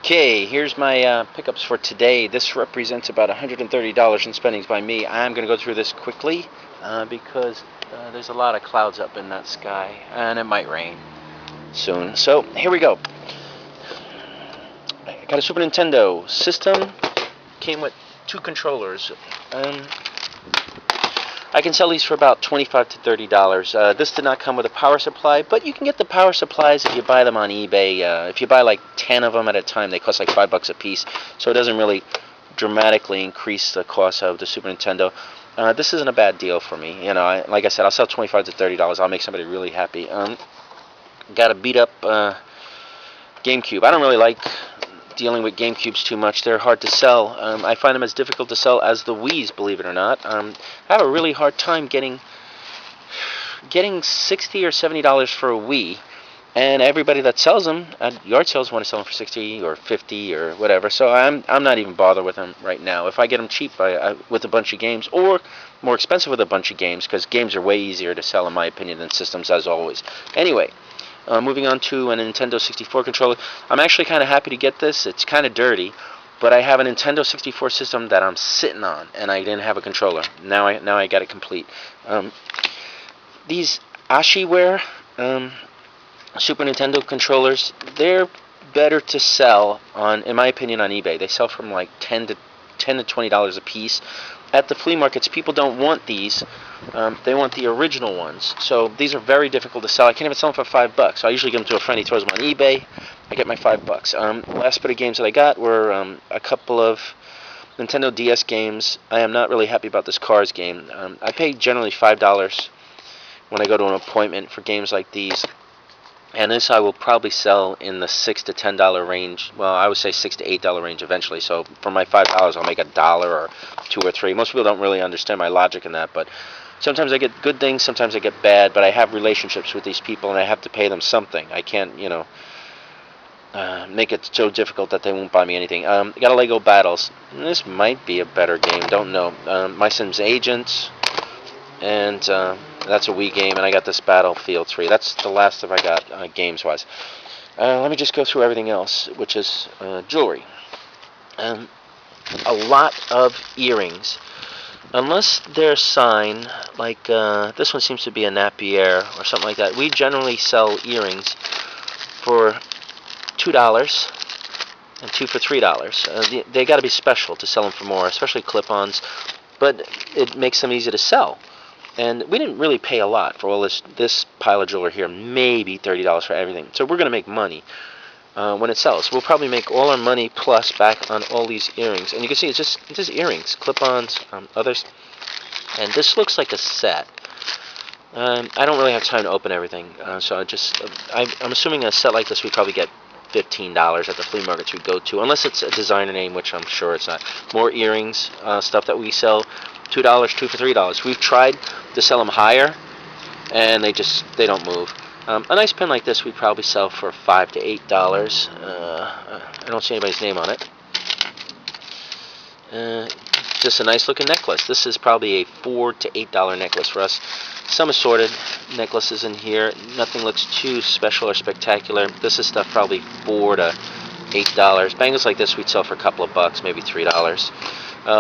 Okay, here's my pickups for today. This represents about $130 in spendings by me. I'm going to go through this quickly because there's a lot of clouds up in that sky and it might rain soon. So here we go. I got a Super Nintendo system. Came with 2 controllers. I can sell these for about $25 to $30. This did not come with a power supply, but you can get the power supplies if you buy them on eBay. If you buy like 10 of them at a time, they cost like $5 a piece, so it doesn't really dramatically increase the cost of the Super Nintendo. This isn't a bad deal for me. Like I said, I'll sell $25 to $30. I'll make somebody really happy. Got a beat up GameCube. I don't really like dealing with GameCubes too much. They're hard to sell. I find them as difficult to sell as the Wii's, believe it or not. I have a really hard time getting $60 or $70 for a Wii, and everybody that sells them at yard sales want to sell them for $60 or $50 or whatever. So I'm not even bothered with them right now. If I get them cheap with a bunch of games, or more expensive with a bunch of games, because games are way easier to sell in my opinion than systems, as always. Anyway. Moving on to a Nintendo 64 controller. I'm actually kind of happy to get this. It's kind of dirty, but I have a Nintendo 64 system that I'm sitting on, and I didn't have a controller. Now I got it complete. These Ashiware Super Nintendo controllers, they're better to sell in my opinion, on eBay. They sell from like $10 to $20 a piece. At the flea markets, people don't want these. They want the original ones. So these are very difficult to sell. I can't even sell them for $5. I usually give them to a friend. He throws them on eBay. I get my $5. Last bit of games that I got were a couple of Nintendo DS games. I am not really happy about this Cars game. I pay generally $5 when I go to an appointment for games like these. And this I will probably sell in the $6 to $10 range. Well, I would say $6 to $8 range eventually. So for my $5, I'll make $1 or $2 or $3. Most people don't really understand my logic in that, but sometimes I get good things, sometimes I get bad. But I have relationships with these people, and I have to pay them something. I can't, make it so difficult that they won't buy me anything. Got a Lego Battles. This might be a better game. Don't know. My Sims Agents, and that's a Wii game, and I got this Battlefield 3. That's the last of I got games-wise. Let me just go through everything else, which is jewelry. A lot of earrings. Unless they're signed, like this one seems to be a Napier or something like that. We generally sell earrings for $2 and 2 for $3. They got to be special to sell them for more, especially clip-ons, but it makes them easy to sell. And we didn't really pay a lot for all this pile of jewelry here, maybe $30 for everything. So we're going to make money when it sells. We'll probably make all our money plus back on all these earrings. And you can see it's just earrings, clip-ons, others. And this looks like a set. I don't really have time to open everything, so I'm assuming a set like this we probably get $15 at the flea markets we go to, unless it's a designer name, which I'm sure it's not. More earrings, stuff that we sell, $2, 2 for $3. We've tried to sell them higher, and they don't move. A nice pen like this we'd probably sell for $5 to $8. I don't see anybody's name on it. Just a nice looking necklace. This is probably a $4 to $8 necklace for us. Some assorted necklaces in here. Nothing looks too special or spectacular. This is stuff probably $4 to $8. Bangles like this we'd sell for a couple of bucks, maybe $3.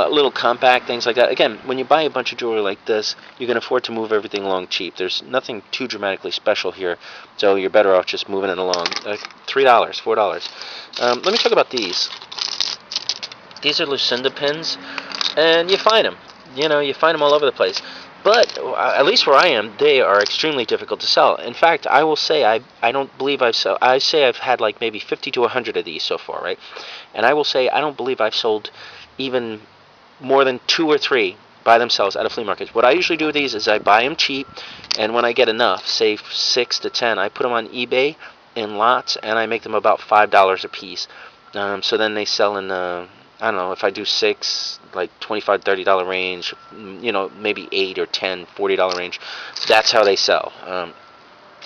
Little compact things like that. Again, when you buy a bunch of jewelry like this, you can afford to move everything along cheap. There's nothing too dramatically special here, so you're better off just moving it along. $3, $4. Let me talk about these. These are Lucinda pins, and you find them. You find them all over the place. But at least where I am, they are extremely difficult to sell. In fact, I will say I don't believe I've had like maybe 50 to 100 of these so far, right? And I will say I don't believe I've sold even more than 2 or 3 by themselves at a flea market. What I usually do with these is I buy them cheap, and when I get enough, say 6 to 10, I put them on eBay in lots, and I make them about $5 a piece. So then they sell in I don't know, if I do 6, like $25, $30 range, maybe 8 or 10, $40 range. That's how they sell.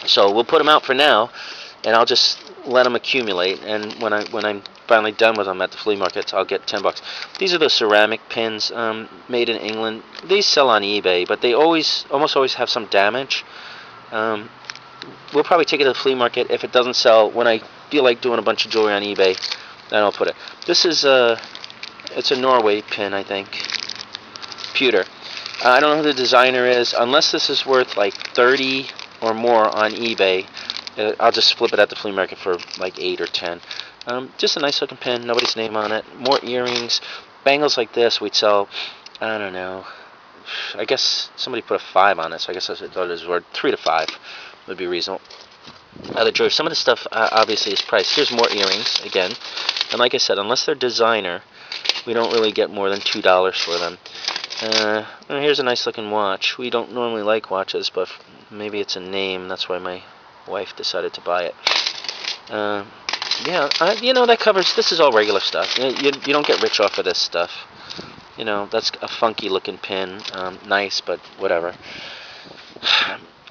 So we'll put them out for now, and I'll just let them accumulate. And when I'm finally done with them at the flea markets, I'll get $10. These are the ceramic pins, made in England. These sell on eBay, but they almost always have some damage. We'll probably take it to the flea market. If it doesn't sell, when I feel like doing a bunch of jewelry on eBay, Then I'll put it. This is it's a Norway pin, I think. Pewter. I don't know who the designer is. Unless this is worth like 30 or more on eBay, I'll just flip it at the flea market for like 8 or 10. Just a nice looking pin, nobody's name on it. More earrings, bangles like this we'd sell, I don't know, I guess somebody put a 5 on it, so I guess I thought it was worth 3 to 5 would be reasonable. Other jewelry, some of the stuff obviously is priced. Here's more earrings again, and like I said, unless they're designer, we don't really get more than $2 for them. Here's a nice looking watch. We don't normally like watches, but maybe it's a name. That's why my wife decided to buy it. That covers. This is all regular stuff. You don't get rich off of this stuff. That's a funky looking pin. Nice, but whatever.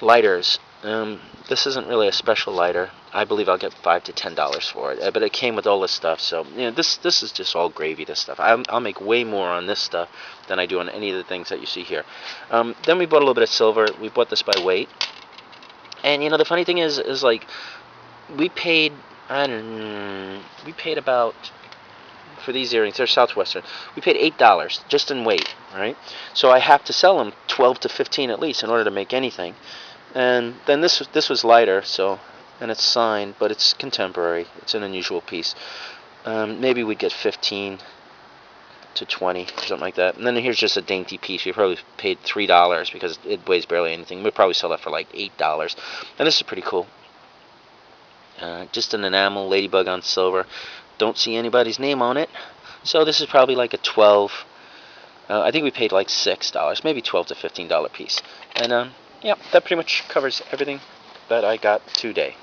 Lighters. This isn't really a special lighter. I believe I'll get $5 to $10 for it. But it came with all this stuff, so this is just all gravy. This stuff. I'll make way more on this stuff than I do on any of the things that you see here. Then we bought a little bit of silver. We bought this by weight. And the funny thing is like we paid about, for these earrings, they're Southwestern, we paid $8 just in weight, right? So I have to sell them 12 to 15 at least in order to make anything. And then this was lighter, and it's signed, but it's contemporary. It's an unusual piece. Maybe we'd get 15 to 20 or something like that. And then here's just a dainty piece. We probably paid $3 because it weighs barely anything. We'd probably sell that for like $8. And this is pretty cool. Just an enamel ladybug on silver. Don't see anybody's name on it. So this is probably like a 12. I think we paid like $6, maybe $12 to $15 piece. And that pretty much covers everything that I got today.